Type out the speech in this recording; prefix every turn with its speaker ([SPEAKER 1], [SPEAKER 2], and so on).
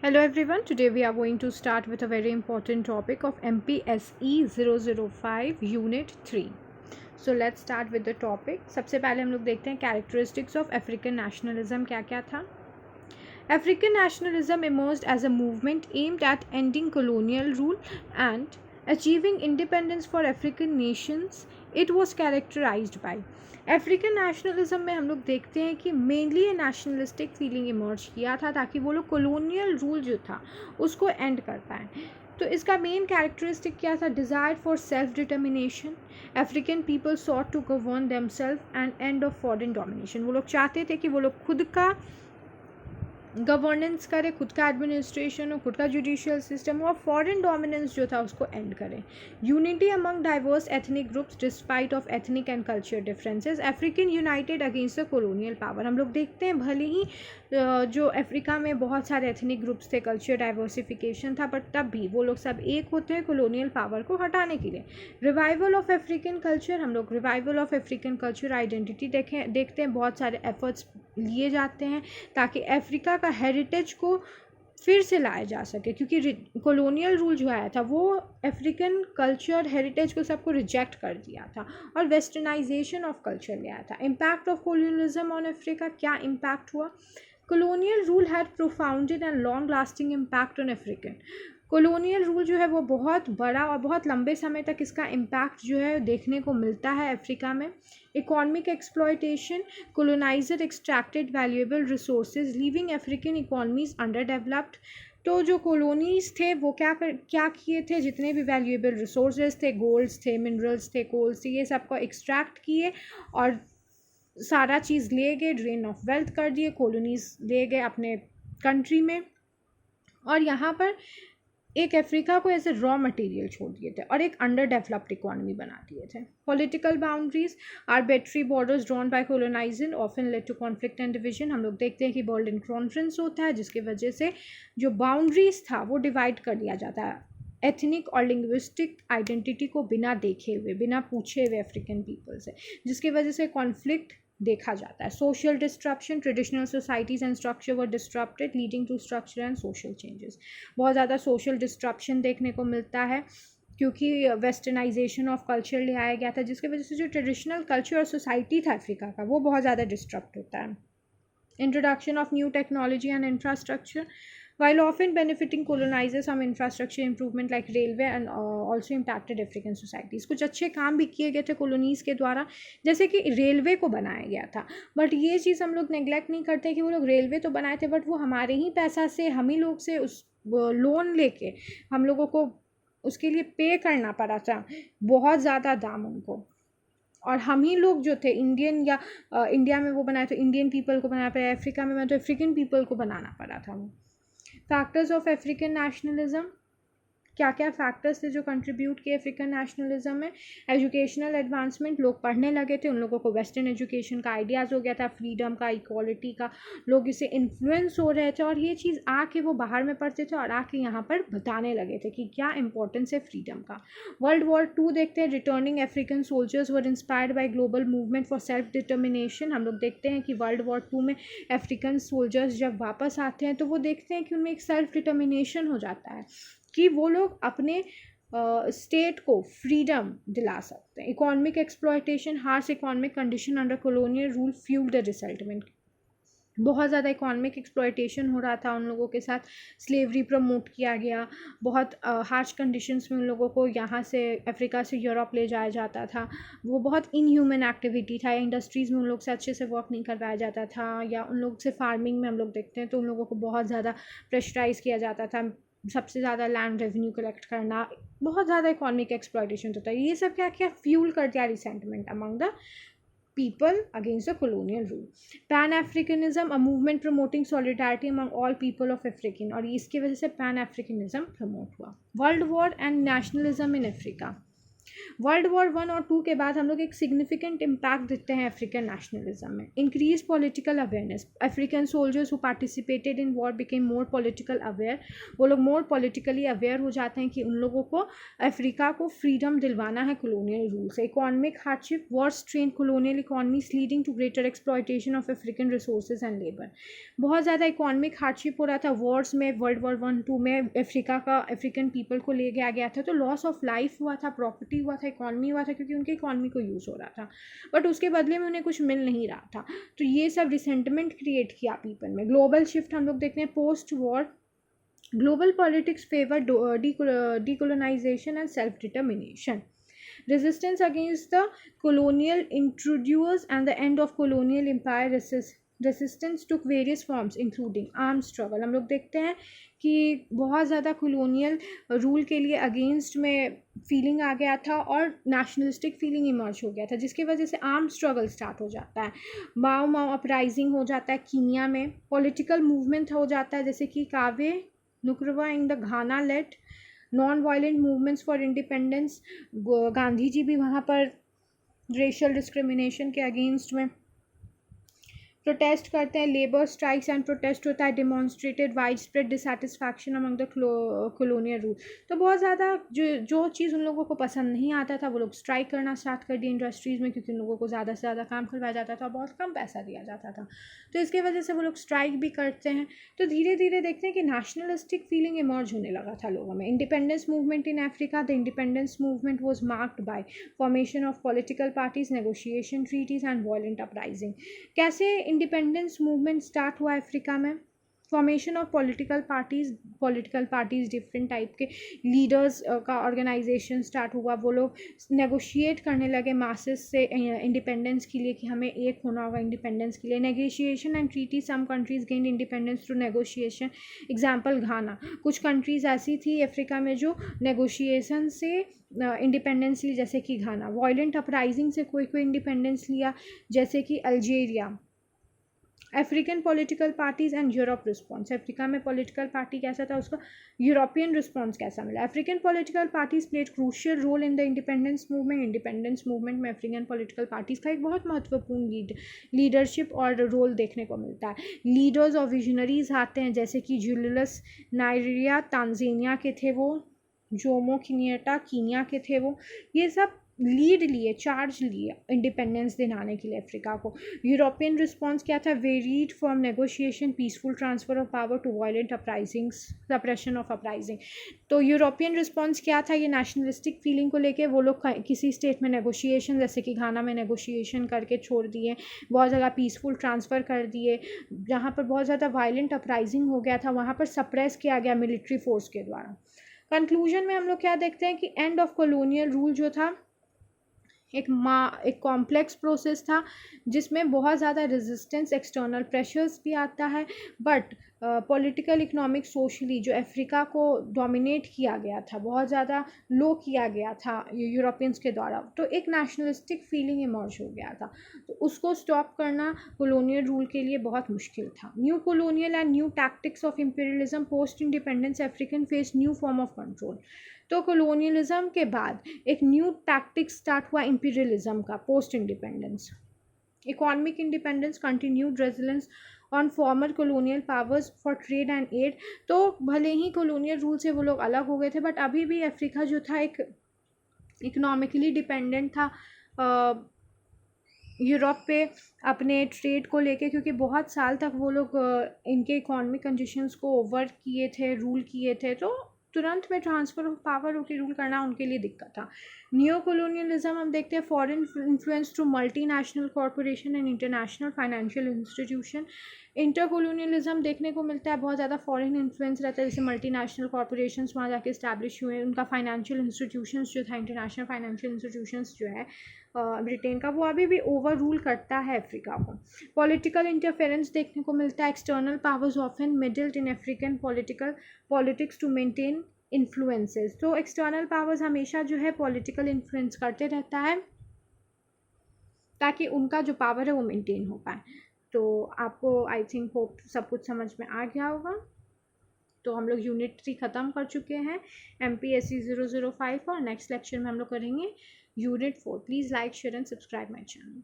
[SPEAKER 1] Hello everyone, today we are going to start with a very important topic of MPSE 005 Unit 3. So let's start with the topic. सबसे पहले हम लोग देखते हैं characteristics of African nationalism क्या क्या था. African nationalism emerged as a movement aimed at ending colonial rule and achieving independence for African nations. It was characterized by African nationalism में हम लोग देखते हैं कि मेनली ये नेशनलिस्टिक फीलिंग इमर्ज किया था ताकि वो लोग कॉलोनियल रूल जो था उसको एंड कर पाएँ. तो इसका मेन कैरेक्टरिस्टिक क्या था? Desire for self determination. African people sought to govern themselves and end of foreign domination. वो लोग चाहते थे कि वो लोग खुद का गवर्नेंस करे, खुद का एडमिनिस्ट्रेशन हो, खुद का जुडिशियल सिस्टम हो और फॉरेन डोमिनेंस जो था उसको एंड करें. Unity among diverse ethnic groups despite of ethnic and culture differences. African United against the colonial power. हम लोग देखते हैं भले ही जो अफ्रीका में बहुत सारे एथनिक ग्रुप्स थे, कल्चर डाइवर्सिफिकेशन था, बट तब भी वो लोग सब एक होते हैं कॉलोनियल पावर को हटाने के लिए. Revival of African culture. हम लोग revival of African culture identity देखते हैं बहुत सारे एफर्ट्स लिए जाते हैं ताकि अफ्रीका का हेरिटेज को फिर से लाया जा सके, क्योंकि कॉलोनियल रूल जो आया था वो अफ्रीकन कल्चर हेरिटेज को सबको रिजेक्ट कर दिया था और वेस्टर्नाइजेशन ऑफ कल्चर ले आया था. Impact of colonialism on Africa. क्या इम्पैक्ट हुआ? colonial rule had profounded and long lasting impact on African. Colonial rule जो है वो बहुत बड़ा और बहुत लंबे समय तक इसका इम्पैक्ट जो है देखने को मिलता है अफ्रीका में. Economic exploitation. Coloniser extracted valuable resources leaving African economies underdeveloped. तो जो कॉलोनीज थे वो क्या किए थे? जितने भी वैल्यूएबल रिसोर्सेज थे, गोल्ड्स थे, मिनरल्स थे, कोल्स थे, ये सब को एक्सट्रैक्ट किए और सारा चीज़ ले गए, ड्रेन ऑफ वेल्थ कर दिए, कॉलोनीज ले गए अपने कंट्री में और यहाँ पर एक अफ्रीका को ऐसे रॉ मटेरियल छोड़ दिए थे और एक अंडर डेवलप्ड इकोनॉमी बना दिए थे. Political boundaries. Arbitrary borders drawn by coloniser often led to conflict and division. हम लोग देखते हैं कि बर्लिन कॉन्फ्रेंस होता है जिसकी वजह से जो बाउंड्रीज था वो डिवाइड कर दिया जाता है एथनिक और लिंग्विस्टिक आइडेंटिटी को बिना देखे हुए, बिना पूछे हुए अफ्रीकन पीपल से, जिसकी वजह से कॉन्फ्लिक्ट देखा जाता है. Social disruption. Traditional societies and structure were disrupted leading to structure and social changes. बहुत ज़्यादा सोशल डिस्ट्रप्शन देखने को मिलता है क्योंकि वेस्टर्नाइजेशन ऑफ कल्चर ले आया गया था, जिसकी वजह से जो ट्रेडिशनल कल्चर और सोसाइटी था अफ्रीका का वो बहुत ज़्यादा डिस्ट्रप्ट होता है. Introduction of new technology and infrastructure. While often benefiting colonizers, some infrastructure improvement like railway and also impacted African societies. कुछ अच्छे काम भी किए गए थे कॉलोनीज़ के द्वारा, जैसे कि रेलवे को बनाया गया था. बट ये चीज़ हम लोग नेगलेक्ट नहीं करते कि वो लोग रेलवे तो बनाए थे बट वो हमारे ही पैसा से, हम ही लोग से उस लोन लेके हम लोगों को उसके लिए पे करना पड़ा था बहुत ज़्यादा दाम उनको. और हम ही लोग जो थे इंडियन या इंडिया में वो बनाए थे, इंडियन पीपल को बनाना पड़ा, अफ्रीका में तो अफ्रीकन पीपल को बनाना पड़ा था वो. Factors of African nationalism. क्या क्या फैक्टर्स थे जो कंट्रीब्यूट किए अफ्रीकन नेशनलिज्म में? Educational advancement. लोग पढ़ने लगे थे, उन लोगों को वेस्टर्न एजुकेशन का आइडियाज़ हो गया था, फ्रीडम का, इक्वालिटी का, लोग इसे इन्फ्लुएंस हो रहे थे और ये चीज़ आके वो बाहर में पढ़ते थे और आके यहाँ पर बताने लगे थे कि क्या इंपॉर्टेंस है फ्रीडम का. वर्ल्ड वॉर 2 देखते हैं. Returning African soldiers were inspired by global movement for self determination. हम लोग देखते हैं कि वर्ल्ड वॉर 2 में अफ्रीकन सोल्जर्स जब वापस आते हैं तो वो देखते हैं कि उनमें एक सेल्फ डिटर्मिनेशन हो जाता है कि वो लोग अपने स्टेट को फ्रीडम दिला सकते हैं. Economic exploitation. Harsh economic condition under colonial rule fuel the resettlement. बहुत ज़्यादा इकोनॉमिक एक्सप्लॉयटेशन हो रहा था उन लोगों के साथ, स्लेवरी प्रमोट किया गया, बहुत हार्श कंडीशंस में उन लोगों को यहाँ से अफ्रीका से यूरोप ले जाया जाता था. वो बहुत इनह्यूमन एक्टिविटी था. इंडस्ट्रीज़ में उन लोग से अच्छे से वर्क नहीं करवाया जाता था, या उन लोग से फार्मिंग में हम लोग देखते हैं तो उन लोगों को बहुत ज़्यादा प्रेशराइज़ किया जाता था, सबसे ज़्यादा लैंड रेवेन्यू कलेक्ट करना, बहुत ज़्यादा इकोनॉमिक एक्सप्लॉयटेशन होता है. ये सब क्या क्या फ्यूल कर दिया resentment among the people against the colonial rule. Pan-Africanism, a movement promoting solidarity among all people of African, और इसकी वजह से Pan-Africanism प्रमोट हुआ. World War and nationalism in Africa. World war 1 और 2 के बाद हम लोग एक सिग्निफिकेंट इम्पैक्ट देखते हैं अफ्रीकन नेशनलिज्म में. Increase political awareness. African soldiers who participated in war became more political aware. वो लोग मोर पॉलिटिकली अवेयर हो जाते हैं कि उन लोगों को अफ्रीका को फ्रीडम दिलवाना है कॉलोनियल रूल से. Economic hardship. War strain colonial economies leading to greater exploitation of African resources and labour. बहुत ज़्यादा इकोनॉमिक हार्डशिप हो रहा था वॉर्स में. वर्ल्ड वॉर 1-2 में अफ्रीकन पीपल को ले गया था, तो लॉस ऑफ लाइफ हुआ था, प्रॉपर्टी हुआ था, इकॉनमी हुआ था, क्योंकि उनके इकॉनमी को यूज़ हो रहा था, बट उसके बदले में उन्हें कुछ मिल नहीं रहा था. तो ये सब रिसेंटमेंट क्रिएट किया पीपल में. ग्लोबल शिफ्ट हम लोग देखते हैं post war. Global politics favour decolonization and self-determination. Resistance against the colonial intruders and the end of colonial empire. Resistance took various forms including armed struggle. हम लोग देखते हैं कि बहुत ज़्यादा कॉलोनियल रूल के लिए अगेंस्ट में फीलिंग आ गया था और नेशनलिस्टिक फीलिंग इमर्ज हो गया था, जिसकी वजह से आर्म स्ट्रगल स्टार्ट हो जाता है. माओ अपराइजिंग हो जाता है कीनिया में. पॉलिटिकल मूवमेंट हो जाता है जैसे कि Kwame Nkrumah in the Ghana led non violent movements for independence. Gandhi ji भी वहाँ पर रेशियल डिस्क्रिमिनेशन के अगेंस्ट में प्रोटेस्ट करते हैं. लेबर स्ट्राइक्स एंड प्रोटेस्ट होता है. Demonstrated widespread dissatisfaction among the colonial rule. तो बहुत ज़्यादा जो चीज़ उन लोगों को पसंद नहीं आता था वो लोग स्ट्राइक करना स्टार्ट कर दिए इंडस्ट्रीज़ में, क्योंकि उन लोगों को ज़्यादा से ज़्यादा काम करवाया जाता था और बहुत कम पैसा दिया जाता था. तो इसके वजह से वो लोग स्ट्राइक भी करते हैं. तो धीरे धीरे देखते हैं कि नेशनलिस्टिक फीलिंग इमर्ज होने लगा था लोगों में. Independence movement in Africa. The independence movement was marked by formation of political parties, negotiation treaties and violent uprising. कैसे इंडिपेंडेंस मूवमेंट स्टार्ट हुआ अफ्रीका में? Formation of political parties different type के leaders का ऑर्गेनाइजेशन स्टार्ट हुआ. वो लोग negotiate करने लगे मासेस से इंडिपेंडेंस के लिए कि हमें एक होना होगा इंडिपेंडेंस के लिए. Negotiation and treaty. Some countries gain independence through negotiation. Example Ghana. कुछ कंट्रीज ऐसी थी अफ्रीका में जो नेगोशिएशन से इंडिपेंडेंस ली, जैसे कि घाना. वायलेंट अपराइजिंग से कोई इंडिपेंडेंस लिया, जैसे कि Algeria. African political parties and Europe response. Africa में पॉलिटिकल पार्टी कैसा था, उसका यूरोपियन रिस्पॉन्स कैसा मिला. African political parties played crucial role in the independence movement. Independence movement में अफ्रीकन पॉलिटिकल पार्टीज का एक बहुत महत्वपूर्ण लीडरशिप और रोल देखने को मिलता है. लीडर्स और विजनरीज आते हैं, जैसे कि जुलियस नाइरिया तांजानिया के थे वो. जोमो केनियाट्टा कीनिया के थे वो. ये सब लीड लिए, चार्ज लिए इंडिपेंडेंस दिलाने के लिए अफ्रीका को. यूरोपियन रिस्पॉन्स क्या था? Varied from negotiation, peaceful transfer of power to violent uprisings, suppression of uprising. तो यूरोपियन रिस्पॉन्स क्या था? ये नेशनलिस्टिक फीलिंग को लेके वो लोग किसी स्टेट में नेगोशिएशन, जैसे कि घाना में नेगोशिएशन करके छोड़ दिए. बहुत जगह पीसफुल ट्रांसफ़र कर दिए. जहाँ पर बहुत ज़्यादा वायलेंट अपराइजिंग हो गया था वहाँ पर सप्रेस किया गया मिलिट्री फोर्स के द्वारा. कंक्लूजन में हम लोग क्या देखते हैं कि एंड ऑफ कॉलोनियल रूल जो था एक कॉम्प्लेक्स प्रोसेस था, जिसमें बहुत ज़्यादा रेजिस्टेंस, एक्सटर्नल प्रेशर्स भी आता है, बट पॉलिटिकल, इकोनॉमिक, सोशली जो अफ्रीका को डोमिनेट किया गया था, बहुत ज़्यादा लो किया गया था यूरोपियंस के द्वारा, तो एक नेशनलिस्टिक फीलिंग इमर्ज हो गया था. तो उसको स्टॉप करना कॉलोनियल रूल के लिए बहुत मुश्किल था. New colonial and new tactics of imperialism. Post independence African face new form of control. तो कॉलोनियलिज्म के बाद एक न्यू टैक्टिक स्टार्ट हुआ इंपीरियलिज्म का post independence. Economic independence. Continued resilience on former colonial powers for trade and aid. तो भले ही colonial rule से वो लोग अलग हो गए थे, बट अभी भी अफ्रीका जो था एक इकोनॉमिकली डिपेंडेंट था यूरोप पे अपने ट्रेड को लेके, क्योंकि बहुत साल तक वो लोग इनके इकोनॉमिक कंडीशंस को ओवर किए थे, रूल किए थे. तो तुरंत में ट्रांसफ़र ऑफ पावर होकर रूल करना उनके लिए दिक्कत था. न्यू कॉलोनियलिज्म हम देखते हैं foreign influence through multinational corporation and international financial institution. Inter colonialism देखने को मिलता है, बहुत ज़्यादा फॉरेन इन्फ्लुएंस रहता है, जैसे मल्टीनेशनल कॉरपोरेशंस वहाँ जाके इस्टेब्लिश हुए. उनका फाइनेंशियल इंस्टीट्यूशंस जो था, इंटरनेशनल फाइनेंशियल इंस्टीट्यूशंस जो है ब्रिटेन का, वो अभी भी ओवर रूल करता है अफ्रीका को. पॉलिटिकल इंटरफेरेंस देखने को मिलता है. External powers often meddled in African politics to maintain influences. तो एक्सटर्नल पावर्स हमेशा जो है पॉलिटिकल इन्फ्लुएंस करते रहता है ताकि उनका जो पावर है वो मेंटेन हो पाए. तो आपको आई थिंक होप सब कुछ समझ में आ गया होगा. तो हम लोग यूनिट 3 ख़त्म कर चुके हैं MPSC 005 और नेक्स्ट लेक्चर में हम लोग करेंगे unit 4. Please like share and subscribe my channel.